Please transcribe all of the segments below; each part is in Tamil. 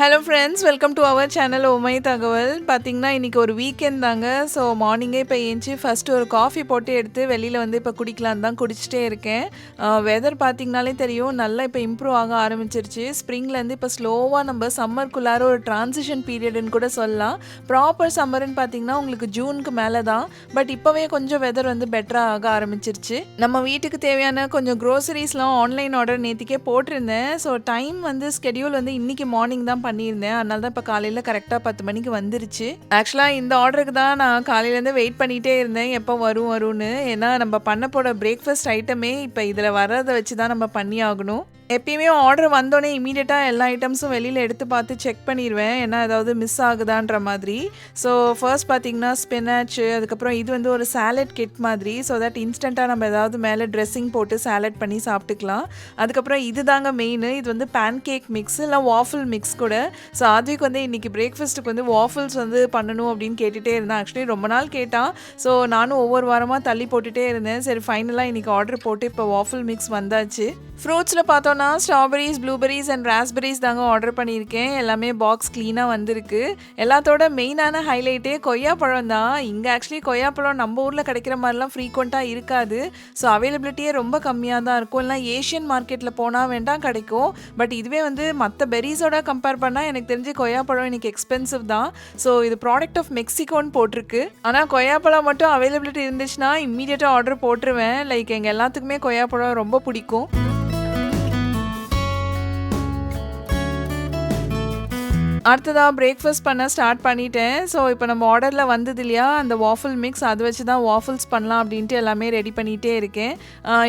Hello friends, welcome to our channel ஓமை தகவல். பார்த்தீங்கன்னா இன்றைக்கி ஒரு வீக்கெண்ட் தாங்க. ஸோ மார்னிங்கே இப்போ ஏஞ்சி ஃபஸ்ட்டு ஒரு காஃபி போட்டு எடுத்து வெளியில் வந்து இப்போ குடிக்கலான்னு தான் குடிச்சிட்டே இருக்கேன். வெதர் பார்த்திங்கனாலே தெரியும், நல்லா இப்போ இம்ப்ரூவ் ஆக ஆரம்பிச்சிருச்சு. ஸ்ப்ரிங்லேருந்து இப்போ ஸ்லோவாக நம்ம சம்மருக்குள்ளார ஒரு ட்ரான்சிஷன் பீரியடுன்னு கூட சொல்லலாம். ப்ராப்பர் சம்மர்னு பார்த்திங்கன்னா உங்களுக்கு ஜூனுக்கு மேலே தான். பட் இப்போவே கொஞ்சம் வெதர் வந்து பெட்டராக ஆக ஆரம்பிச்சிருச்சு. நம்ம வீட்டுக்கு தேவையான கொஞ்சம் க்ரோசரிஸ்லாம் ஆன்லைன் ஆர்டர் நேற்றுக்கே போட்டிருந்தேன். ஸோ டைம் வந்து ஸ்கெடியூல் வந்து இன்றைக்கி மார்னிங் தான் பண்ணியிருந்தேன். அதனால தான் இப்போ காலையில் கரெக்டாக 10 மணிக்கு வந்துருச்சு. ஆக்சுவலாக இந்த ஆர்டருக்கு தான் நான் காலையிலேருந்து வெயிட் பண்ணிகிட்டே இருந்தேன், எப்போ வரும்னு. ஏன்னா நம்ம பண்ண போகிற பிரேக்ஃபாஸ்ட் ஐட்டமே இப்போ இதில் வர்றதை வச்சு தான் நம்ம பண்ணி ஆகணும். எப்பயுமே ஆர்டர் வந்தோடனே இமீடியட்டாக எல்லா ஐட்டம்ஸும் வெளியில் எடுத்து பார்த்து செக் பண்ணிடுவேன், ஏன்னா ஏதாவது மிஸ் ஆகுதான்ற மாதிரி. ஸோ ஃபர்ஸ்ட் பார்த்திங்கன்னா ஸ்பினாச்சு, அதுக்கப்புறம் இது வந்து ஒரு சாலட் கிட் மாதிரி. ஸோ தட் இன்ஸ்டண்ட்டாக நம்ம ஏதாவது மேலே ட்ரெஸ்ஸிங் போட்டு சாலட் பண்ணி சாப்பிட்டுக்கலாம். அதுக்கப்புறம் இது தாங்க மெயின், இது வந்து பேன் கேக் மிக்ஸ் இல்லை வாஃபிள் மிக்ஸ் கூட. ஸோ அதுக்கு வந்து இன்றைக்கி பிரேக்ஃபாஸ்ட்டுக்கு வந்து வாஃபிள்ஸ் வந்து பண்ணணும் அப்படின்னு கேட்டுகிட்டே இருந்தேன். ஆக்சுவலி ரொம்ப நாள் கேட்டான். ஸோ நானும் ஒவ்வொரு வாரமாக தள்ளி போட்டுகிட்டே இருந்தேன். சரி ஃபைனலாக இன்றைக்கி ஆர்டர் போட்டு இப்போ வாஃபிள் மிக்ஸ் வந்தாச்சு. ஃப்ரூட்ஸில் பார்த்தோன்னா ஸ்ட்ராபெரிஸ், ப்ளூபெரிஸ் அண்ட் ராஸ்பெரிஸ் தாங்க ஆர்டர் பண்ணியிருக்கேன். எல்லாமே பாக்ஸ் க்ளீனாக வந்திருக்கு. எல்லாத்தோட மெயினான ஹைலைட்டே கொய்யாப்பழம் தான். இங்கே ஆக்சுவலி கொய்யாப்பழம் நம்ம ஊரில் கிடைக்கிற மாதிரிலாம் ஃப்ரீக்வெண்ட்டாக இருக்காது. ஸோ அவைலபிலிட்டியே ரொம்ப கம்மியாக தான் இருக்கும். இல்லை ஏஷியன் மார்க்கெட்டில் போனால் வேண்டாம் கிடைக்கும். பட் இதுவே வந்து மற்ற பெரிஸோட கம்பேர் பண்ணால் எனக்கு தெரிஞ்சு கொய்யாப்பழம் இன்றைக்கி எக்ஸ்பென்சிவ் தான். ஸோ இது ப்ராடக்ட் ஆஃப் மெக்சிகோன்னு போட்டிருக்கு. ஆனால் கொய்யாப்பழம் மட்டும் அவைலபிலிட்டி இருந்துச்சுன்னா இம்மீடியட்டாக ஆர்டர் போட்டுருவேன். லைக் எங்கள் எல்லாத்துக்குமே கொய்யாப்பழம் ரொம்ப பிடிக்கும். அடுத்ததாக பிரேக்ஃபாஸ்ட் பண்ண ஸ்டார்ட் பண்ணிட்டேன். ஸோ இப்போ நம்ம ஆர்டரில் வந்தது இல்லையா அந்த வாஃபிள் மிக்ஸ், அது வச்சு தான் வாஃபிள்ஸ் பண்ணலாம் அப்படின்ட்டு எல்லாமே ரெடி பண்ணிகிட்டே இருக்கேன்.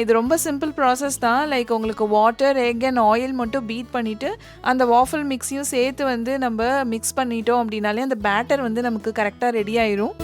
இது ரொம்ப சிம்பிள் ப்ராசஸ் தான். லைக் உங்களுக்கு வாட்டர், எக் அண்ட் ஆயில் மட்டும் பீட் பண்ணிவிட்டு அந்த வாஃபிள் மிக்ஸையும் சேர்த்து வந்து நம்ம மிக்ஸ் பண்ணிட்டோம் அப்படின்னாலே அந்த பேட்டர் வந்து நமக்கு கரெக்டாக ரெடி ஆயிரும்.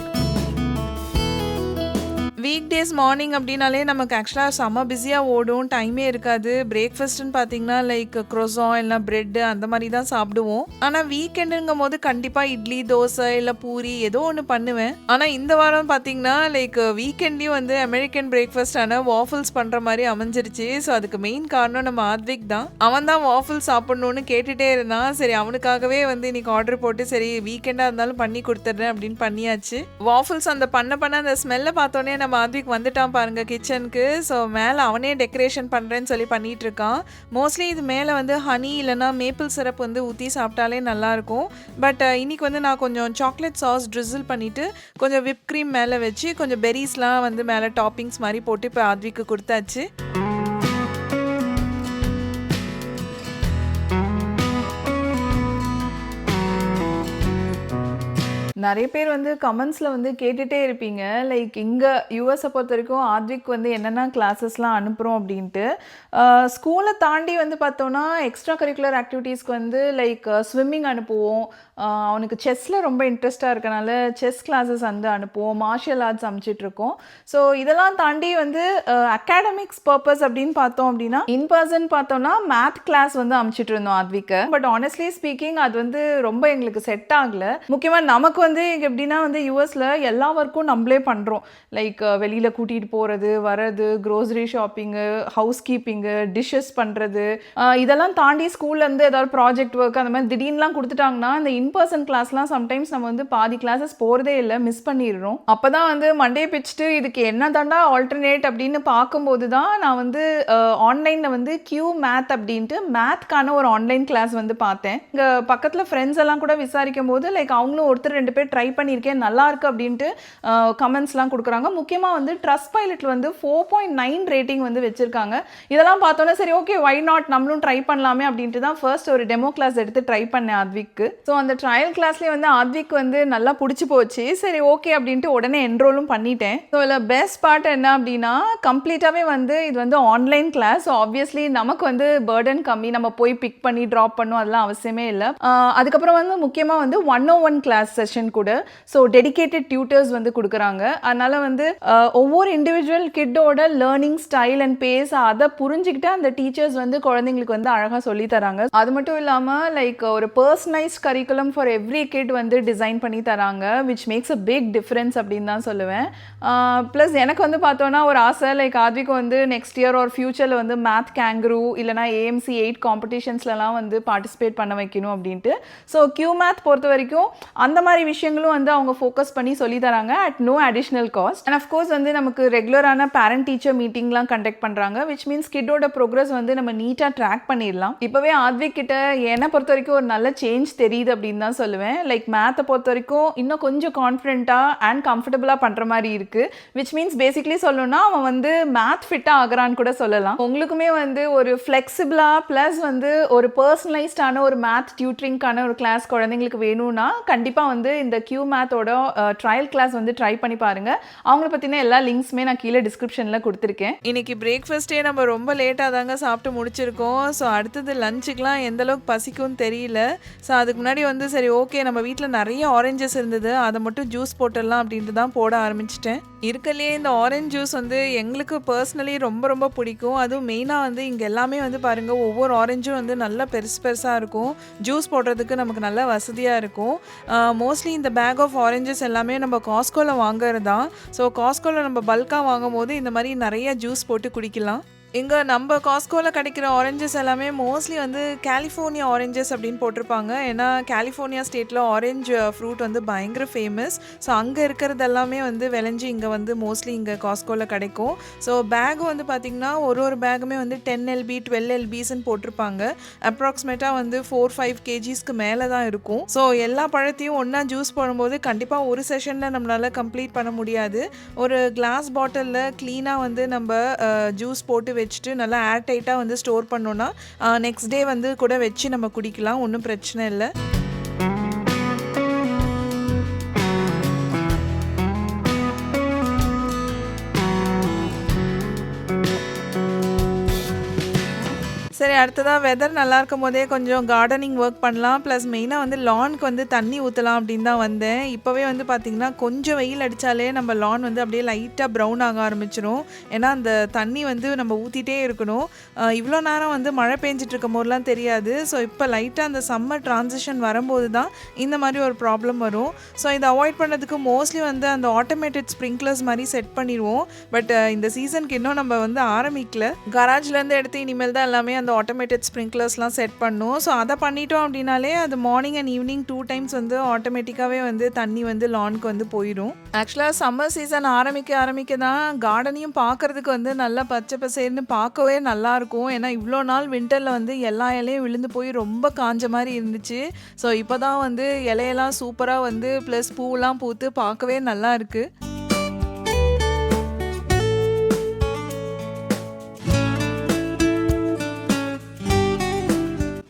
வீக் டேஸ் மார்னிங் அப்படின்னாலே நமக்கு ஆக்சுவலாக செம்ம பிஸியாக ஓடும், டைமே இருக்காது. பிரேக்ஃபாஸ்ட்டுன்னு பார்த்தீங்கன்னா லைக் க்ரோசான் இல்லைனா ப்ரெட்டு அந்த மாதிரி தான் சாப்பிடுவோம். ஆனால் வீக்கெண்டுங்கும் போது கண்டிப்பாக இட்லி, தோசை இல்லை பூரி ஏதோ ஒன்று பண்ணுவேன். ஆனால் இந்த வாரம் பார்த்தீங்கன்னா லைக் வீக்கெண்ட்லேயும் வந்து அமெரிக்கன் பிரேக்ஃபாஸ்டான வாஃபிள்ஸ் பண்ணுற மாதிரி அமைஞ்சிருச்சு. ஸோ அதுக்கு மெயின் காரணம் நம்ம ஆத்விக் தான். அவன் தான் வாஃபிள் சாப்பிட்ணுன்னு கேட்டுகிட்டே இருந்தான். சரி அவனுக்காகவே வந்து இன்றைக்கி ஆர்டர் போட்டு சரி வீக்கெண்டாக இருந்தாலும் பண்ணி கொடுத்துட்றேன் அப்படின்னு பண்ணியாச்சு. வாஃபிள்ஸ் அந்த பண்ண அந்த ஸ்மெல்லை பார்த்தோன்னே நம்ம ஆத்விக் வந்துட்டான் பாருங்க கிச்சனுக்கு. ஸோ மேலே அவனே டெக்கரேஷன் பண்ணுறேன்னு சொல்லி பண்ணிட்டு இருக்கான். மோஸ்ட்லி இது மேலே வந்து ஹனி இல்லைனா மேப்பிள் சிரப் வந்து ஊற்றி சாப்பிட்டாலே நல்லாயிருக்கும். பட் இன்னைக்கு வந்து நான் கொஞ்சம் சாக்லேட் சாஸ் ட்ரிசில் பண்ணிவிட்டு கொஞ்சம் விப் க்ரீம் மேலே வச்சு கொஞ்சம் பெரிஸ்லாம் வந்து மேலே டாப்பிங்ஸ் மாதிரி போட்டு இப்போ ஆத்விக்கு கொடுத்தாச்சு. நிறைய பேர் வந்து கமெண்ட்ஸில் வந்து கேட்டுகிட்டே இருப்பீங்க, லைக் இங்கே யூஎஸை பொறுத்த வரைக்கும் ஆத்விக் வந்து என்னென்ன கிளாஸஸ்லாம் அனுப்புகிறோம் அப்படின்ட்டு. ஸ்கூலை தாண்டி வந்து பார்த்தோன்னா எக்ஸ்ட்ரா கரிக்குலர் ஆக்டிவிட்டீஸ்க்கு வந்து லைக் ஸ்விம்மிங் அனுப்புவோம். அவனுக்கு செஸ்ஸில் ரொம்ப இன்ட்ரெஸ்ட்டாக இருக்கனால செஸ் கிளாஸஸ் வந்து அனுப்புவோம். Martial arts அனுப்பிச்சிட்ருக்கோம். ஸோ இதெல்லாம் தாண்டி வந்து அகாடமிக்ஸ் பர்பஸ் அப்படின்னு பார்த்தோம் அப்படின்னா இன் பர்சன் பார்த்தோன்னா மேத் கிளாஸ் வந்து அனுப்பிச்சிட்டு இருந்தோம் ஆத்விக்கு. பட் ஆனஸ்ட்லி ஸ்பீக்கிங் அது வந்து ரொம்ப எங்களுக்கு செட் ஆகலை. முக்கியமாக நமக்கு வந்து எப்படின்னா வந்து யூஎஸில் எல்லா ஒர்க்கும் நம்மளே பண்ணுறோம். லைக் வெளியில் கூட்டிகிட்டு போகிறது, வர்றது, grocery shopping, house keeping, dishes பண்ணுறது, இதெல்லாம் தாண்டி ஸ்கூல்லேருந்து ஏதாவது ப்ராஜெக்ட் ஒர்க் அந்த மாதிரி திடீர்னுலாம் கொடுத்துட்டாங்கன்னா இந்த இன்பர்சன் கிளாஸ்லாம் சம்டைம்ஸ் நம்ம வந்து பாதி கிளாஸஸ் போகிறதே இல்லை, மிஸ் பண்ணிடுறோம். அப்போ தான் வந்து மண்டே பிச்சுட்டு இதுக்கு என்ன தாண்டா ஆல்டர்னேட் அப்படின்னு பார்க்கும்போது தான் நான் வந்து ஆன்லைனில் வந்து கியூ மேத் அப்படின்ட்டு மேத்க்கான ஒரு ஆன்லைன் கிளாஸ் வந்து பார்த்தேன். இங்கே பக்கத்தில் ஃப்ரெண்ட்ஸ் எல்லாம் கூட விசாரிக்கும் போது லைக் அவங்களும் ஒருத்தர் 2 பேர் ட்ரை பண்ணியிருக்கேன், நல்லா இருக்கு அப்படின்ட்டு கமெண்ட்ஸ்லாம் கொடுக்குறாங்க. முக்கியமாக வந்து ட்ரஸ்ட் பைலட்டில் வந்து 4.9 ரேட்டிங் வந்து வச்சுருக்காங்க. இதெல்லாம் பார்த்தோன்னா சரி ஓகே வை நாட் நம்மளும் ட்ரை பண்ணலாமே அப்படின்ட்டு தான் ஃபர்ஸ்ட் ஒரு டெமோ கிளாஸ் எடுத்து ட்ரை பண்ணேன் ஆத்விக்கு. ஸோ அந்த ட்ரையல் கிளாஸ்லேயே வந்து ஆத்விக் வந்து நல்லா பிடிச்சி போச்சு. சரி ஓகே அப்படின்ட்டு உடனே என்ரோலும் பண்ணிட்டேன். ஸோ இதில் பெஸ்ட் பார்ட் என்ன அப்படின்னா கம்ப்ளீட்டாகவே வந்து இது வந்து ஆன்லைன் கிளாஸ். ஸோ ஆப்வியஸ்லி நமக்கு வந்து பர்டன் கம்மி, நம்ம போய் பிக் பண்ணி ட்ராப் பண்ணும் அதெல்லாம் அவசியமே இல்லை. அதுக்கப்புறம் வந்து முக்கியமாக வந்து 101 கிளாஸ் செஷன் கூட. ஸோ டெடிகேட்டட் டியூட்டர்ஸ் வந்து கொடுக்குறாங்க. அதனால வந்து ஒவ்வொரு இண்டிவிஜுவல் கிட்டோட லேர்னிங் ஸ்டைல் அண்ட் பேஸ் அதை புரிஞ்சுக்கிட்டு அந்த டீச்சர்ஸ் வந்து குழந்தைங்களுக்கு வந்து அழகாக சொல்லி தராங்க. அது மட்டும் இல்லாமல் லைக் ஒரு personalised curriculum for every kid வந்து டிசைன் பண்ணி தராங்க, which makes a big difference அப்படின்னு தான் சொல்லுவேன். ப்ளஸ் எனக்கு வந்து பார்த்தோன்னா ஒரு ஆசை, லைக் ஆத்விக்கு வந்து நெக்ஸ்ட் இயர் ஒரு ஃபியூச்சரில் வந்து மேத் கேங்க்ரூ இல்லைனா AMC 8 காம்படிஷன்ஸ்லலாம் வந்து பார்ட்டிசிபேட் பண்ண வைக்கணும் அப்படின்ட்டு. ஸோ QMath பொறுத்த வரைக்கும் அந்த மாதிரி விஷயங்களும் வந்து அவங்க ஃபோக்கஸ் பண்ணி சொல்லி தராங்க at no additional cost. And of course வந்து நமக்கு ரெகுலரான பேரண்ட் டீச்சர் மீட்டிங்லாம் கண்டக்ட் பண்ணுறாங்க, விச் மீன்ஸ் கிட்டோட ப்ரோக்ரஸ் வந்து நம்ம நீட்டாக ட்ராக் பண்ணிடலாம். இப்போவே ஆத்விக் கிட்ட என்னை பொறுத்த வரைக்கும் ஒரு நல்ல சேஞ்ச் தெரியுது அப்படின்னு தான் சொல்லுவேன். லைக் மேத்தை பொறுத்த வரைக்கும் இன்னும் கொஞ்சம் கான்ஃபிடென்ட்டாக அண்ட் கம்ஃபர்டபுளாக பண்ணுற மாதிரி இருக்குது, விச் மீன்ஸ் பேசிக்லி சொல்லணும்னா அவன் வந்து மேத் ஃபிட்டாக ஆகிறான்னு கூட சொல்லலாம். உங்களுக்குமே வந்து ஒரு ஃப்ளெக்சிபிளாக ப்ளஸ் வந்து ஒரு பர்சனலைஸ்டான ஒரு மேத் டியூட்டரிங்கான ஒரு கிளாஸ் குழந்தைங்களுக்கு வேணும்னா கண்டிப்பாக வந்து இந்த QMathோட ட்ரையல் கிளாஸ் வந்து ட்ரை பண்ணி பாருங்கள். அவங்கள பற்றின எல்லா லிங்க்ஸுமே நான் கீழே டிஸ்கிரிப்ஷனில் கொடுத்துருக்கேன். இன்னைக்கு பிரேக்ஃபாஸ்ட்டே நம்ம ரொம்ப லேட்டாக தாங்க சாப்பிட்டு முடிச்சிருக்கோம். ஸோ அடுத்தது லஞ்சுக்கெலாம் எந்த அளவுக்கு பசிக்கும்னு தெரியல. ஸோ அதுக்கு முன்னாடி வந்து சரி ஓகே நம்ம வீட்டில் நிறைய ஆரஞ்சஸ் இருந்தது, அதை மட்டும் ஜூஸ் போட்டுடலாம் அப்படின்ட்டு தான் போட ஆரம்பிச்சிட்டேன். இருக்கலையே இந்த ஆரஞ்ச் ஜூஸ் வந்து எங்களுக்கு பர்சனலி ரொம்ப ரொம்ப பிடிக்கும். அதுவும் மெயினாக வந்து இங்கே எல்லாமே வந்து பாருங்கள் ஒவ்வொரு ஆரஞ்சும் வந்து நல்லா பெருசு பெருசாக இருக்கும், ஜூஸ் போடுறதுக்கு நமக்கு நல்லா வசதியாக இருக்கும். மோஸ்ட்லி இந்த பேக் ஆஃப் ஆரஞ்சஸ் எல்லாமே நம்ம காஸ்கோவில் வாங்குறது தான். ஸோ காஸ்கோவில் நம்ம பல்காக வாங்கும் போது இந்த மாதிரி நிறைய ஜூஸ் போட்டு குடிக்கலாம். இங்கே நம்ம காஸ்கோவில் கிடைக்கிற ஆரஞ்சஸ் எல்லாமே மோஸ்ட்லி வந்து கலிஃபோர்னியா ஆரஞ்சஸ் அப்படின்னு போட்டிருப்பாங்க. ஏன்னா கலிஃபோர்னியா ஸ்டேட்டில் ஆரஞ்சு ஃப்ரூட் வந்து பயங்கர ஃபேமஸ். ஸோ அங்கே இருக்கிறது எல்லாமே வந்து விளைஞ்சி இங்கே வந்து மோஸ்ட்லி இங்கே காஸ்கோவில் கிடைக்கும். ஸோ பேக் வந்து பார்த்திங்கன்னா ஒரு பேக்குமே வந்து 10 LB 12 LBஸ்ன்னு போட்டிருப்பாங்க. அப்ராக்சிமேட்டாக வந்து 4-5 kgsக்கு மேலே தான் இருக்கும். ஸோ எல்லா பழத்தையும் ஒன்றா ஜூஸ் போடும்போது கண்டிப்பாக ஒரு செஷனில் நம்மளால் கம்ப்ளீட் பண்ண முடியாது. ஒரு கிளாஸ் பாட்டிலில் க்ளீனாக வந்து நம்ம ஜூஸ் போட்டு வச்சுட்டு நல்லா ஏர் டைட்டாக வந்து ஸ்டோர் பண்ணோன்னா நெக்ஸ்ட் டே வந்து கூட வச்சு நம்ம குடிக்கலாம், ஒன்றும் பிரச்சனை இல்லை. சரி, அடுத்ததாக வெதர் நல்லா இருக்கும் போதே கொஞ்சம் கார்டனிங் ஒர்க் பண்ணலாம், ப்ளஸ் மெயினாக வந்து லானுக்கு வந்து தண்ணி ஊற்றலாம் அப்படின்னு தான் வந்தேன். இப்போவே வந்து பார்த்திங்கன்னா கொஞ்சம் வெயில் அடித்தாலே நம்ம லான் வந்து அப்படியே லைட்டாக ப்ரௌன் ஆக ஆரம்பிச்சிடும். ஏன்னா அந்த தண்ணி வந்து நம்ம ஊற்றிட்டே இருக்கணும். இவ்வளோ நேரம் வந்து மழை பெஞ்சிட்டு இருக்கும் போதெல்லாம் தெரியாது. ஸோ இப்போ லைட்டாக அந்த சம்மர் ட்ரான்சிஷன் வரும்போது தான் இந்த மாதிரி ஒரு ப்ராப்ளம் வரும். ஸோ இதை அவாய்ட் பண்ணுறதுக்கு மோஸ்ட்லி வந்து அந்த ஆட்டோமேட்டட் ஸ்ப்ரிங்க்லர்ஸ் மாதிரி செட் பண்ணிடுவோம். பட் இந்த சீசனுக்கு இன்னும் நம்ம வந்து ஆரம்பிக்கல. கராஜ்லேருந்து எடுத்து இனிமேல் தான் எல்லாமே அந்த ஆட்டோமேட்டட் ஸ்ப்ரிங்க்லர்ஸ்லாம் செட் பண்ணும். ஸோ அதை பண்ணிட்டோம் அப்படின்னாலே அது மார்னிங் அண்ட் ஈவினிங் 2 times வந்து ஆட்டோமேட்டிக்காகவே வந்து தண்ணி வந்து லானுக்கு வந்து போயிடும். ஆக்சுவலாக சம்மர் சீசன் ஆரம்பிக்க தான் கார்டனையும் பார்க்குறதுக்கு வந்து நல்லா பச்சை பசேர்னு பார்க்கவே நல்லாயிருக்கும். ஏன்னா இவ்வளோ நாள் வின்டரில் வந்து எல்லா இலையும் விழுந்து போய் ரொம்ப காஞ்ச மாதிரி இருந்துச்சு. ஸோ இப்போ தான் வந்து இலையெல்லாம் சூப்பராக வந்து ப்ளஸ் பூவெலாம் பூத்து பார்க்கவே நல்லா இருக்குது.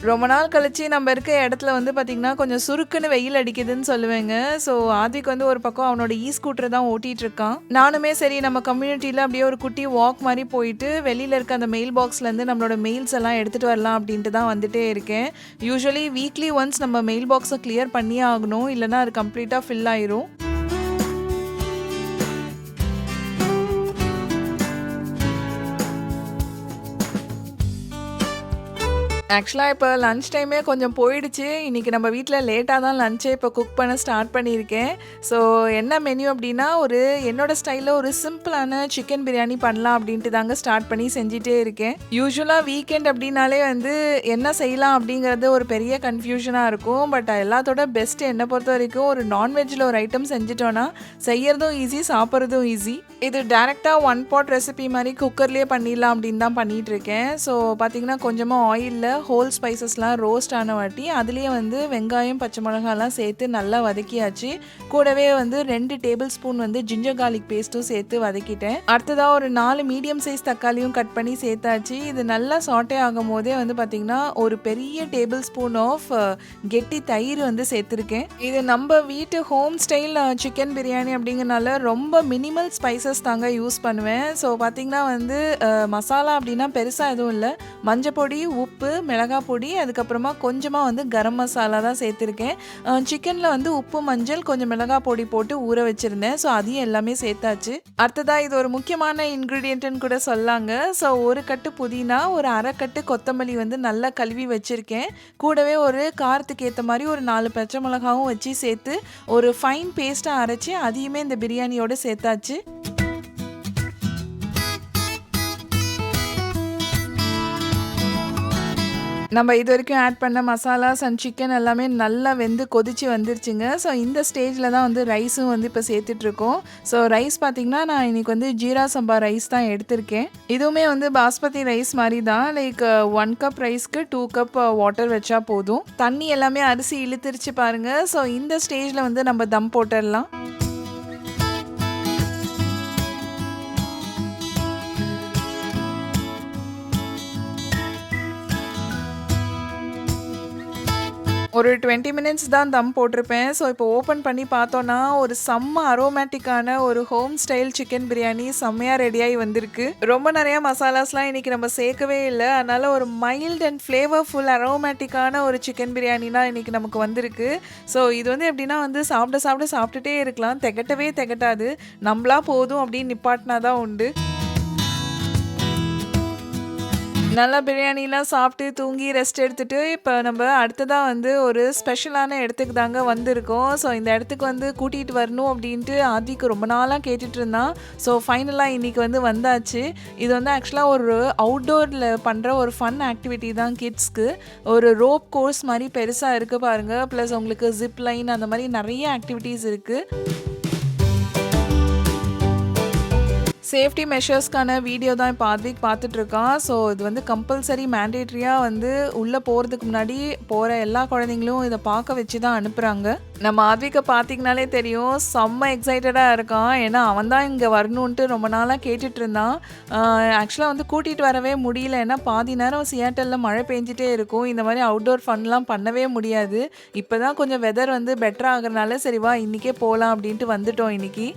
ரொம்ப நாள் கழிச்சு நம்ம இருக்க இடத்துல வந்து பார்த்திங்கன்னா கொஞ்சம் சுருக்குன்னு வெயில் அடிக்குதுன்னு சொல்லுவேங்க. ஸோ ஆத்விக் வந்து ஒரு பக்கம் அவனோட ஸ்கூட்டர் தான் ஓட்டிகிட்டு இருக்கான். நானுமே சரி நம்ம கம்யூனிட்டியில் அப்படியே ஒரு குட்டி வாக் மாதிரி போயிட்டு வெளியில் இருக்க அந்த மெயில் பாக்ஸ்லேருந்து நம்மளோட மெயில்ஸ் எல்லாம் எடுத்துகிட்டு வரலாம் அப்படின்ட்டு தான் வந்துட்டே இருக்கேன். யூஸ்வலி வீக்லி ஒன்ஸ் நம்ம மெயில் பாக்ஸை கிளியர் பண்ணியே ஆகணும், இல்லைனா அது கம்ப்ளீட்டாக ஃபில் ஆயிரும். ஆக்சுவலாக இப்போ லன்ச் டைமே கொஞ்சம் போயிடுச்சு. இன்றைக்கி நம்ம வீட்டில் லேட்டாக தான் லஞ்சே இப்போ குக் பண்ண ஸ்டார்ட் பண்ணியிருக்கேன். ஸோ என்ன மெனு அப்படின்னா என்னோடய ஸ்டைலில் ஒரு சிம்பிளான சிக்கன் பிரியாணி பண்ணலாம் அப்படின்ட்டு தாங்க ஸ்டார்ட் பண்ணி செஞ்சிட்டே இருக்கேன். யூஸ்வலாக வீக்கெண்ட் அப்படின்னாலே வந்து என்ன செய்யலாம் அப்படிங்கிறது ஒரு பெரிய கன்ஃபியூஷனாக இருக்கும். பட் எல்லாத்தோட பெஸ்ட்டு என்னை பொறுத்த வரைக்கும் ஒரு நான்வெஜ்ஜில் ஒரு ஐட்டம் செஞ்சிட்டோன்னா செய்யறதும் ஈஸி, சாப்பிட்றதும் ஈஸி. இது டேரெக்டாக 1 pot ரெசிபி மாதிரி குக்கர்லேயே பண்ணிடலாம் அப்படின்னு தான் பண்ணிகிட்ருக்கேன். ஸோ பார்த்திங்கன்னா கொஞ்சமாக ஆயிலில் ஹோல் ஸ்பைசஸ்லாம் ரோஸ்ட் ஆன வாட்டி அதுலேயே வந்து வெங்காயம் பச்சை மிளகாலாம் சேர்த்து நல்லா வதக்கியாச்சு. கூடவே வந்து 2 tablespoon வந்து ஜிஞ்சர் கார்லிக் பேஸ்ட்டும் சேர்த்து வதக்கிட்டேன். அடுத்ததாக ஒரு 4 மீடியம் சைஸ் தக்காளியும் கட் பண்ணி சேர்த்தாச்சு. இது நல்லா சாட்டே ஆகும் போதே வந்து பார்த்திங்கன்னா ஒரு பெரிய டேபிள்ஸ்பூன் ஆஃப் கெட்டி தயிர் வந்து சேர்த்துருக்கேன். இது நம்ம வீட்டு ஹோம் ஸ்டைல் சிக்கன் பிரியாணி அப்படிங்கிறனால ரொம்ப மினிமல் ஸ்பைசஸ் தாங்க யூஸ் பண்ணுவேன். ஸோ பார்த்திங்கன்னா வந்து மசாலா அப்படின்னா பெருசாக எதுவும் இல்லை, மஞ்சள் பொடி, உப்பு, மிளகாய் பொடி, அதுக்கப்புறமா கொஞ்சமாக வந்து கரம் மசாலா தான் சேர்த்துருக்கேன். சிக்கனில் வந்து உப்பு, மஞ்சள், கொஞ்சம் மிளகாய் பொடி போட்டு ஊற வச்சுருந்தேன். ஸோ அதையும் எல்லாமே சேர்த்தாச்சு. அடுத்ததாக இது ஒரு முக்கியமான இன்க்ரீடியன்ட்டுன்னு கூட சொல்லாங்க. ஸோ ஒரு கட்டு புதினா, ஒரு அரை கட்டு கொத்தமல்லி வந்து நல்லா கழுவி வச்சுருக்கேன். கூடவே ஒரு காரத்துக்கு ஏற்ற மாதிரி ஒரு 4 பச்சை மிளகாவும் வச்சு சேர்த்து ஒரு ஃபைன் பேஸ்ட்டாக அரைச்சி அதையுமே இந்த பிரியாணியோடு சேர்த்தாச்சு. நம்ம இது வரைக்கும் ஆட் பண்ண மசாலாஸ் அண்ட் சிக்கன் எல்லாமே நல்லா வெந்து கொதிச்சு வந்துருச்சுங்க. ஸோ இந்த ஸ்டேஜில் தான் வந்து ரைஸும் வந்து இப்போ சேர்த்துட்ருக்கோம். ஸோ ரைஸ் பார்த்திங்கன்னா நான் இன்றைக்கி வந்து ஜீரா சம்பா ரைஸ் தான் எடுத்திருக்கேன். இதுவுமே வந்து பாஸ்மதி ரைஸ் மாதிரி தான். லைக் 1 கப் ரைஸ்க்கு 2 கப் வாட்டர் வச்சா போதும். தண்ணி எல்லாமே அரிசி இழுத்துருச்சு பாருங்கள். ஸோ இந்த ஸ்டேஜில் வந்து நம்ம தம் போட்டுடலாம். ஒரு 20 மினிட்ஸ் தான் தம் போட்டிருப்பேன். ஸோ இப்போ ஓப்பன் பண்ணி பார்த்தோன்னா ஒரு செம்ம அரோமேட்டிக்கான ஒரு ஹோம் ஸ்டைல் சிக்கன் பிரியாணி செம்மையாக ரெடியாகி வந்திருக்கு. ரொம்ப நிறையா மசாலாஸ்லாம் இன்றைக்கி நம்ம சேர்க்கவே இல்லை. அதனால் ஒரு மைல்ட் அண்ட் ஃப்ளேவர்ஃபுல் அரோமேட்டிக்கான ஒரு சிக்கன் பிரியாணி தான் இன்றைக்கி நமக்கு வந்திருக்கு. ஸோ இது வந்து எப்படின்னா வந்து சாப்பிட்டுட்டே இருக்கலாம். திகட்டாது. நம்மளா போதும் அப்படின்னு நிப்பாட்டினா தான் உண்டு. நல்லா பிரியாணிலாம் சாப்பிட்டு தூங்கி ரெஸ்ட் எடுத்துகிட்டு இப்போ நம்ம அடுத்ததாக வந்து ஒரு ஸ்பெஷலான இடத்துக்கு தாங்க வந்திருக்கோம். ஸோ இந்த இடத்துக்கு வந்து கூட்டிகிட்டு வரணும் அப்படின்ட்டு ஆதிக்கு ரொம்ப நாளாக கேட்டுட்டு இருந்தான். ஸோ ஃபைனலாக இன்றைக்கி வந்து வந்தாச்சு. இது வந்து ஆக்சுவலாக ஒரு அவுட்டோரில் பண்ணுற ஒரு ஃபன் ஆக்டிவிட்டி தான் கிட்ஸ்க்கு. ஒரு ரோப் கோர்ஸ் மாதிரி பெருசாக இருக்குது பாருங்கள். ப்ளஸ் உங்களுக்கு ஜிப் லைன் அந்த மாதிரி நிறைய ஆக்டிவிட்டீஸ் இருக்குது. சேஃப்டி மெஷர்ஸ்க்கான வீடியோ தான் இப்போ ஆத்விக் பார்த்துட்ருக்கான். ஸோ இது வந்து கம்பல்சரி மேண்டேட்ரியாக வந்து உள்ளே போகிறதுக்கு முன்னாடி போகிற எல்லா குழந்தைங்களும் இதை பார்க்க வச்சு தான் அனுப்புகிறாங்க. நம்ம ஆத்விக்கை பார்த்திங்கனாலே தெரியும், செம்ம எக்ஸைட்டடாக இருக்கான். ஏன்னா அவன் தான் இங்கே வரணுன்ட்டு ரொம்ப நாளாக கேட்டுட்டு இருந்தான். ஆக்சுவலாக வந்து கூட்டிகிட்டு வரவே முடியல. ஏன்னா பாதி நேரம் சியாட்டலில் மழை பெஞ்சிட்டே இருக்கும். இந்த மாதிரி அவுட்டோர் ஃபன்லாம் பண்ணவே முடியாது. இப்போ தான் கொஞ்சம் வெதர் வந்து பெட்டர் ஆகுறதுனால சரி வா இன்றைக்கே போகலாம் அப்படின்ட்டு வந்துட்டோம் இன்றைக்கி.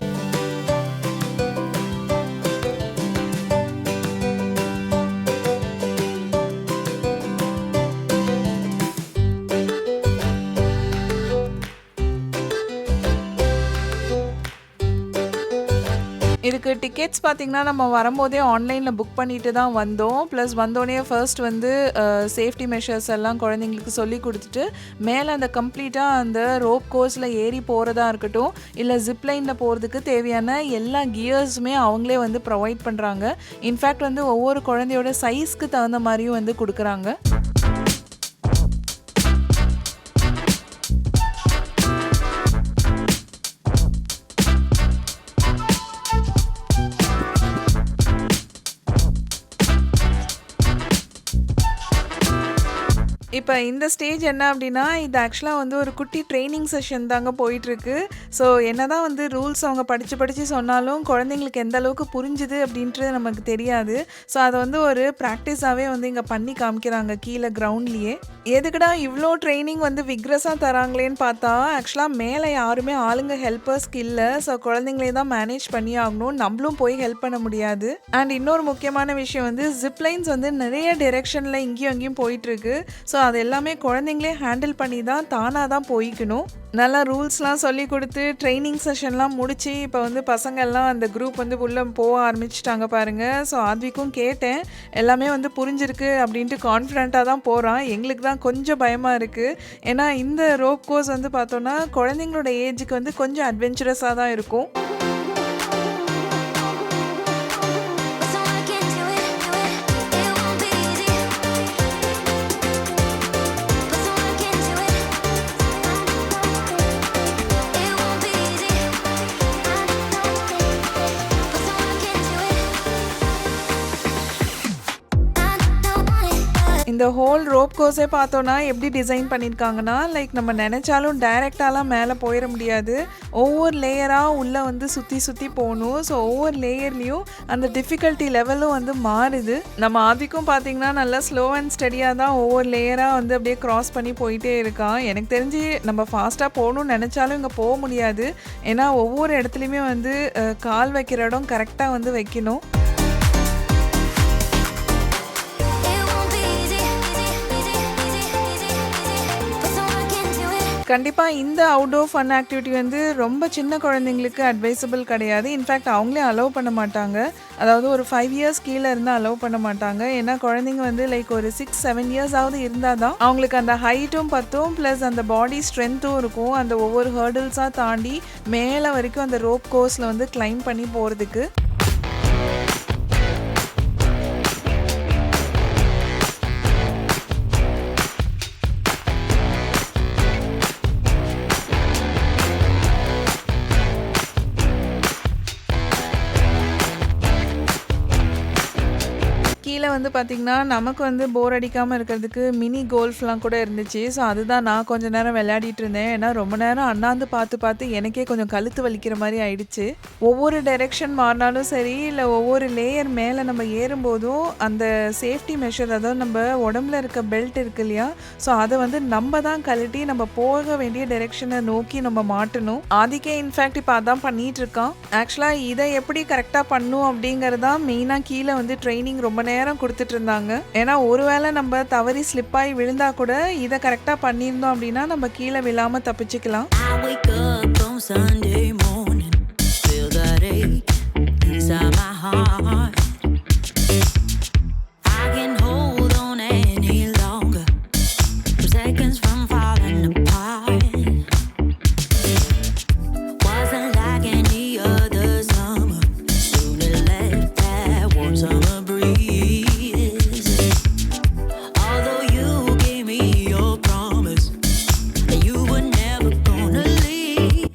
இதுக்கு டிக்கெட்ஸ் பார்த்திங்கன்னா நம்ம வரும்போதே ஆன்லைனில் புக் பண்ணிட்டு தான் வந்தோம். ப்ளஸ் வந்தோடனே ஃபர்ஸ்ட் வந்து சேஃப்டி மெஷர்ஸ் எல்லாம் குழந்தைங்களுக்கு சொல்லி கொடுத்துட்டு மேலே அந்த கம்ப்ளீட்டாக அந்த ரோப் கோர்ஸில் ஏறி போகிறதா இருக்கட்டும், இல்லை ஜிப்லைனில் போகிறதுக்கு தேவையான எல்லா கியர்ஸுமே அவங்களே வந்து ப்ரொவைட் பண்ணுறாங்க. இன்ஃபேக்ட் வந்து ஒவ்வொரு குழந்தையோட சைஸ்க்கு தகுந்த மாதிரியும் வந்து கொடுக்குறாங்க. இப்போ இந்த ஸ்டேஜ் என்ன அப்படின்னா, இது ஆக்சுவலாக வந்து ஒரு குட்டி ட்ரெயினிங் செஷன் தாங்க போயிட்டுருக்கு. ஸோ என்ன தான் வந்து ரூல்ஸ் அவங்க படித்து சொன்னாலும் குழந்தைங்களுக்கு எந்த அளவுக்கு புரிஞ்சுது அப்படின்றது நமக்கு தெரியாது. ஸோ அதை வந்து ஒரு ப்ராக்டிஸாகவே வந்து இங்கே பண்ணி காமிக்கிறாங்க கீழே கிரவுண்ட்லேயே. எதுக்குடா இவ்வளோ ட்ரைனிங் வந்து விக்ரஸாக தராங்களேன்னு பார்த்தா, ஆக்சுவலாக மேலே யாருமே ஆளுங்க ஹெல்ப்பர்ஸ்க்கு இல்லை. ஸோ குழந்தைங்களே தான் மேனேஜ் பண்ணி ஆகணும். நம்மளும் போய் ஹெல்ப் பண்ண முடியாது. அண்ட் இன்னொரு முக்கியமான விஷயம் வந்து ஜிப்லைன்ஸ் வந்து நிறைய டைரெக்ஷனில் இங்கேயும் அங்கேயும் போயிட்டுருக்கு. ஸோ அது எல்லாமே குழந்தைங்களே ஹேண்டில் பண்ணி தான் தானாக தான் போய்க்கணும். நல்லா ரூல்ஸ்லாம் சொல்லி கொடுத்து ட்ரைனிங் செஷன்லாம் முடித்து இப்போ வந்து பசங்கள்லாம் அந்த குரூப் வந்து உள்ளே போக ஆரம்பிச்சிட்டாங்க பாருங்கள். ஸோ ஆத்விக்கும் கேட்டேன், எல்லாமே வந்து புரிஞ்சிருக்கு அப்படின்ட்டு கான்ஃபிடென்ட்டாக தான் போகிறான். எங்களுக்கு தான் கொஞ்சம் பயமாக இருக்குது. ஏன்னா இந்த ரோப் கோர்ஸ் வந்து பார்த்தோன்னா குழந்தைங்களோட ஏஜுக்கு வந்து கொஞ்சம் அட்வென்ச்சரஸாக தான் இருக்கும். இந்த ஹோல் ரோப் கோர்ஸே பார்த்தோன்னா எப்படி டிசைன் பண்ணியிருக்காங்கன்னா, லைக் நம்ம நினச்சாலும் டைரெக்டாலாம் மேலே போயிட முடியாது. ஒவ்வொரு லேயராக உள்ளே வந்து சுற்றி போகணும். ஸோ ஒவ்வொரு லேயர்லேயும் அந்த டிஃபிகல்ட்டி லெவலும் வந்து மாறுது. நம்ம ஆதிக்கும் பார்த்திங்கன்னா நல்லா ஸ்லோ அண்ட் ஸ்டடியாக தான் ஒவ்வொரு லேயராக வந்து அப்படியே க்ராஸ் பண்ணி போயிட்டே இருக்கான். எனக்கு தெரிஞ்சு நம்ம ஃபாஸ்ட்டாக போகணும்னு நினச்சாலும் இங்கே போக முடியாது. ஏன்னா ஒவ்வொரு இடத்துலையுமே வந்து கால் வைக்கிற இடம் கரெக்டாக வந்து வைக்கணும். கண்டிப்பா இந்த அவுட்டோர் ஃபன் ஆக்டிவிட்டி வந்து ரொம்ப சின்ன குழந்தைங்களுக்கு அட்வைசபிள் கிடையாது. இன்ஃபேக்ட் அவங்களே அலோவ் பண்ண மாட்டாங்க. அதாவது ஒரு 5 இயர்ஸ் கீழ இருந்தா அலோவ் பண்ண மாட்டாங்க. ஏன்னா குழந்தைங்க வந்து லைக் ஒரு 6, 7 இயர்ஸாவது இருந்தா தான் அவங்களுக்கு அந்த ஹைட்டும் பத்தும் ப்ளஸ் அந்த பாடி ஸ்ட்ரென்த்தும் இருக்கும். அந்த ஒவ்வொரு ஹர்டில்ஸா தாண்டி மேல வரைக்கும் அந்த ரோப் கோர்ஸ்ல வந்து கிளைம் பண்ணி போறதுக்கு. கீழ வந்து பார்த்தீங்கன்னா, நமக்கு வந்து போர் அடிக்காம இருக்கிறதுக்கு மினி கோல்ஃப்லாம் கூட இருந்துச்சு. ஸோ அதுதான் நான் கொஞ்ச நேரம் விளையாடிட்டு இருந்தேன். ஏன்னா ரொம்ப நேரம் அண்ணாந்து பார்த்து பார்த்து எனக்கே கொஞ்சம் கழுத்து வலிக்கிற மாரி ஆயிடுச்சு. ஒவ்வொரு டைரக்ஷன் மாறினாலும் சரி, இல்ல ஒவ்வொரு லேயர் மேல நம்ம ஏறும்போதும் அந்த சேஃப்டி மெஷர் அதாவது நம்ம உடம்புல இருக்க பெல்ட் இருக்கு இல்லையா? ஸோ அத வந்து நம்ம தான் கழட்டி நம்ம போக வேண்டிய டைரக்ஷன நோக்கி நம்ம மாட்டணும். ஆதிக்கே இன்ஃபேக்ட் இப்ப அதான் பண்ணிட்டு இருக்கான். ஆக்சுவலா இத எப்படி கரெக்ட்டா பண்ணணும் அப்படிங்கிறது தான் மெயினா கீழ வந்து ட்ரெய்னிங் ரொம்ப நேரம் கொடுத்துட்டு இருந்தாங்க. ஏன்னா ஒருவேளை நம்ம தவறி ஸ்லிப் ஆகி விழுந்தா கூட இதை கரெக்டா பண்ணியிருந்தோம் அப்படின்னா நம்ம கீழே விழாம தப்பிச்சுக்கலாம்.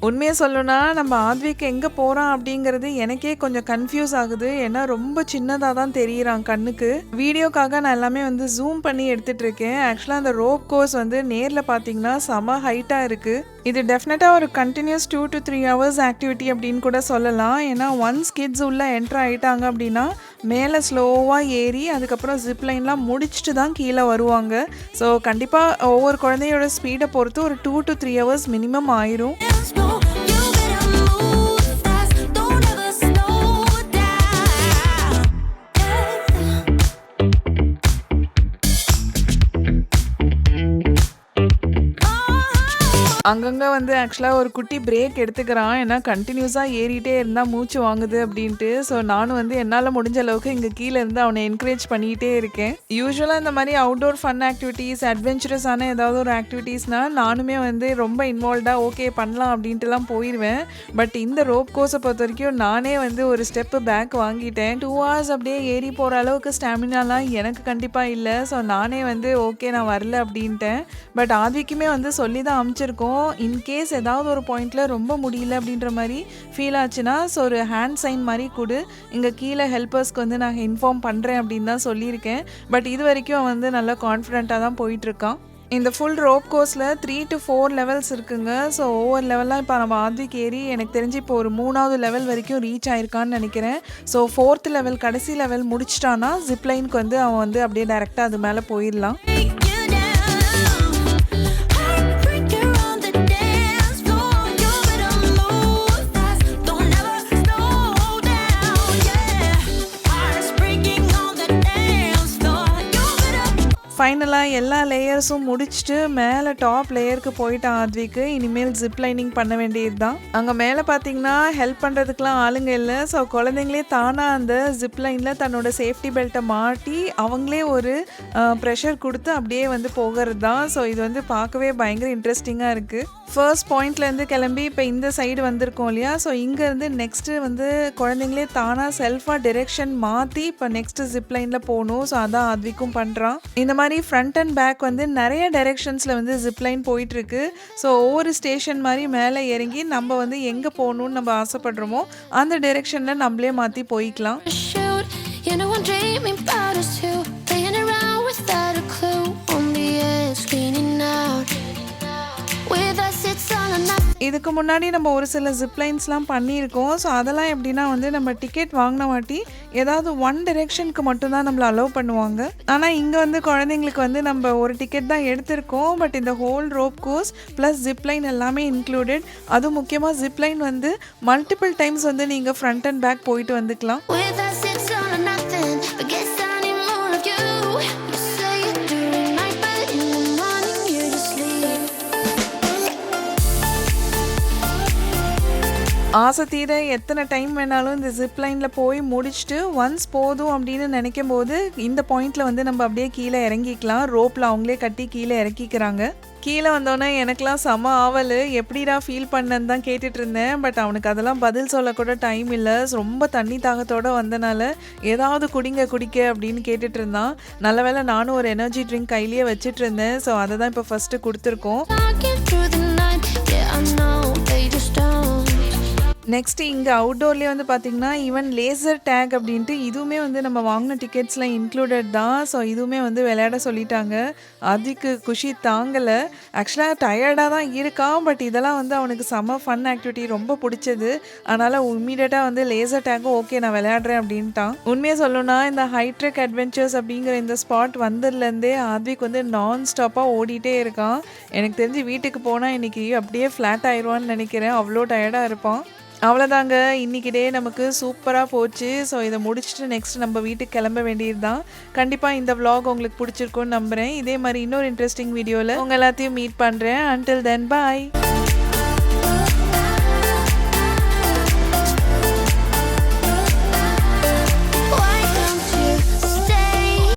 உண்மையை சொல்லணும்னா நம்ம ஆத்விக் எங்கே போகிறான் அப்படிங்கிறது எனக்கே கொஞ்சம் கன்ஃபியூஸ் ஆகுது. ஏன்னா ரொம்ப சின்னதாக தான் தெரியுறான் கண்ணுக்கு. வீடியோக்காக நான் எல்லாமே வந்து ஜூம் பண்ணி எடுத்துகிட்டு இருக்கேன். ஆக்சுவலாக அந்த ரோப் கோர்ஸ் வந்து நேரில் பார்த்தீங்கன்னா செம ஹைட்டாக இருக்குது. இது டெஃபினட்டாக ஒரு கண்டினியூஸ் 2 to 3 hours ஆக்டிவிட்டி அப்படின்னு கூட சொல்லலாம். ஏன்னா ஒன்ஸ் கிட்ஸ் உள்ளே என்ட்ரு ஆகிட்டாங்க அப்படின்னா மேலே ஸ்லோவாக ஏறி அதுக்கப்புறம் ஜிப்லைன்லாம் முடிச்சுட்டு தான் கீழே வருவாங்க. ஸோ கண்டிப்பாக ஒவ்வொரு குழந்தையோட ஸ்பீடை பொறுத்து ஒரு 2 to 3 hours மினிமம் ஆயிரும். அங்கங்கே வந்து ஆக்சுவலாக ஒரு குட்டி பிரேக் எடுத்துக்கிறான். ஏன்னா கண்டினியூஸாக ஏறிட்டே இருந்தால் மூச்சு வாங்குது அப்படின்ட்டு. ஸோ நானும் வந்து என்னால் முடிஞ்ச அளவுக்கு இங்கே கீழே இருந்து அவனை என்கரேஜ் பண்ணிக்கிட்டே இருக்கேன். யூஸ்வலாக இந்த மாதிரி அவுட்டோர் ஃபன் ஆக்டிவிட்டீஸ், அட்வென்ச்சரஸான ஏதாவது ஒரு ஆக்டிவிட்டீஸ்னால் நானுமே வந்து ரொம்ப இன்வால்வ்டாக ஓகே பண்ணலாம் அப்படின்ட்டுலாம் போயிடுவேன். பட் இந்த ரோப் கோர்ஸை பொறுத்த வரைக்கும் நானே வந்து ஒரு ஸ்டெப்பு பேக் வாங்கிட்டேன். 2 hours அப்படியே ஏறி போகிற அளவுக்கு ஸ்டாமினாலாம் எனக்கு கண்டிப்பாக இல்லை. ஸோ நானே வந்து ஓகே நான் வரல அப்படின்ட்டேன். பட் ஆத்விக்குமே வந்து சொல்லி தான் அனுப்பிச்சிருக்கோம். இன்கேஸ் ஏதாவது ஒரு பாயிண்ட்ல ரொம்ப முடியல அப்படின்ற மாதிரி ஃபீல் ஆச்சுன்னா ஸோ ஒரு ஹேண்ட் சைன் மாதிரி கொடு, இங்கே கீழே ஹெல்ப்பர்ஸ்க்கு வந்து நான் இன்ஃபார்ம் பண்ணுறேன் அப்படின்னு தான் சொல்லியிருக்கேன். பட் இது வரைக்கும் வந்து நல்லா கான்ஃபிடென்ட்டாக தான் போயிட்டுருக்கான். இந்த ஃபுல் ரோப் கோர்ஸில் 3 to 4 லெவல்ஸ் இருக்குங்க. ஸோ ஒவ்வொரு லெவலாக இப்போ நம்ம ஆத்விக் ஏறி எனக்கு தெரிஞ்சு இப்போ ஒரு 3வது லெவல் வரைக்கும் ரீச் ஆயிருக்கான்னு நினைக்கிறேன். ஸோ 4th லெவல் கடைசி லெவல் முடிச்சிட்டான்னா ஜிப்லைனுக்கு வந்து அவன் வந்து அப்படியே டைரெக்டாக அது மேலே போயிடலாம். ஃபைனலாக எல்லா லேயர்ஸும் முடிச்சுட்டு மேலே டாப் லேயருக்கு போயிட்டான் ஆத்விக்கு. இனிமேல் ஜிப் லைனிங் பண்ண வேண்டியது தான். அங்கே மேலே பார்த்தீங்கன்னா ஹெல்ப் பண்ணுறதுக்குலாம் ஆளுங்க இல்லை. ஸோ குழந்தைங்களே தானாக அந்த ஜிப் லைனில் தன்னோட சேஃப்டி பெல்ட்டை மாட்டி அவங்களே ஒரு ப்ரெஷர் கொடுத்து அப்படியே வந்து போகிறது தான். ஸோ இது வந்து பார்க்கவே பயங்கர இன்ட்ரெஸ்டிங்காக இருக்குது. ஃபர்ஸ்ட் பாயிண்ட்லேருந்து கிளம்பி இப்போ இந்த சைடு வந்திருக்கோம் இல்லையா? ஸோ இங்கேருந்து நெக்ஸ்ட்டு வந்து குழந்தைங்களே தானாக செல்ஃபாக டிரெக்ஷன் மாற்றி இப்போ நெக்ஸ்ட்டு ஜிப் லைனில் போகணும். ஸோ அதான் ஆத்விக்கும் பண்ணுறான். இந்த மாதிரி ஃப்ரண்ட் அண்ட் பேக் வந்து நிறைய டைரெக்ஷன்ஸில் வந்து ஜிப்லைன் போயிட்டுருக்கு. ஸோ ஒவ்வொரு ஸ்டேஷன் மாதிரி மேலே இறங்கி நம்ம வந்து எங்கே போகணுன்னு நம்ம ஆசைப்படுறோமோ அந்த டைரெக்ஷனில் நம்மளே மாற்றி போய்க்கலாம். இதுக்கு முன்னாடி நம்ம ஒரு சில ஜிப்லைன்ஸ்லாம் பண்ணியிருக்கோம். ஸோ அதெல்லாம் எப்படின்னா வந்து நம்ம டிக்கெட் வாங்கின வாட்டி ஏதாவது ஒன் டைரெக்ஷனுக்கு மட்டும்தான் நம்மளை அலோவ் பண்ணுவாங்க. ஆனால் இங்கே வந்து குழந்தைங்களுக்கு வந்து நம்ம ஒரு டிக்கெட் தான் எடுத்திருக்கோம். பட் இந்த whole rope course plus zipline எல்லாமே இன்க்ளூடட். அதுவும் முக்கியமாக ஜிப்லைன் வந்து மல்டிபிள் டைம்ஸ் வந்து நீங்கள் ஃப்ரண்ட் அண்ட் பேக் போயிட்டு வந்துக்கலாம். ஆசை தீர எத்தனை டைம் வேணாலும் இந்த ஜிப் லைனில் போய் முடிச்சுட்டு ஒன்ஸ் போதும் அப்படின்னு நினைக்கும் போது இந்த பாயிண்டில் வந்து நம்ம அப்படியே கீழே இறங்கிக்கலாம். ரோப்பில் அவங்களே கட்டி கீழே இறக்கிக்கிறாங்க. கீழே வந்தோன்னே எனக்கெலாம் செம ஆவல், எப்படிடா ஃபீல் பண்ணேன்னு தான் கேட்டுட்டு இருந்தேன். பட் அவனுக்கு அதெல்லாம் பதில் சொல்லக்கூட டைம் இல்லை. ரொம்ப தண்ணி தாகத்தோடு வந்தனால ஏதாவது குடிக்க அப்படின்னு கேட்டுட்டு இருந்தான். நல்ல வேளை நானும் ஒரு எனர்ஜி ட்ரிங்க் கையிலேயே வச்சுட்டு இருந்தேன். ஸோ அதை தான் இப்போ ஃபஸ்ட்டு கொடுத்துருக்கோம். நெக்ஸ்ட்டு இங்கே அவுட்டோர்லேயே வந்து பார்த்திங்கன்னா ஈவன் லேசர் டேக் அப்படின்ட்டு இதுவுமே வந்து நம்ம வாங்கின டிக்கெட்ஸ்லாம் இன்க்ளூடட் தான். ஸோ இதுவுமே வந்து விளையாட சொல்லிட்டாங்க. அதுக்கு குஷி தாங்கலை. ஆக்சுவலாக டயர்டாக தான் இருக்கான். பட் இதெல்லாம் வந்து அவனுக்கு செம்ம ஃபன் ஆக்டிவிட்டி, ரொம்ப பிடிச்சது. அதனால் இம்மீடியட்டாக வந்து லேசர் டேக்கும் ஓகே நான் விளையாடுறேன் அப்படின்ட்டான். உண்மையாக சொல்லணும்னா இந்த ஹைட்ரெக் அட்வென்ச்சர்ஸ் அப்படிங்கிற இந்த ஸ்பாட் வந்ததுலேருந்தே ஆத்விக் வந்து நான் ஸ்டாப்பாக ஓடிட்டே இருக்கான். எனக்கு தெரிஞ்சு வீட்டுக்கு போனால் இன்றைக்கி அப்படியே ஃப்ளாட் ஆயிடுவான்னு நினைக்கிறேன். அவ்வளோ டயர்டாக இருப்பான். அவ்வளோதாங்க, இன்றைக்கி டே நமக்கு சூப்பராக போச்சு. ஸோ இதை முடிச்சுட்டு நெக்ஸ்ட் நம்ம வீட்டுக்கு கிளம்ப வேண்டியது தான். கண்டிப்பாக இந்த vlog உங்களுக்கு பிடிச்சிருக்குன்னு நம்புகிறேன். இதே மாதிரி இன்னொரு இன்ட்ரெஸ்டிங் வீடியோவில் உங்கள் எல்லாத்தையும் மீட் பண்ணுறேன். until then bye.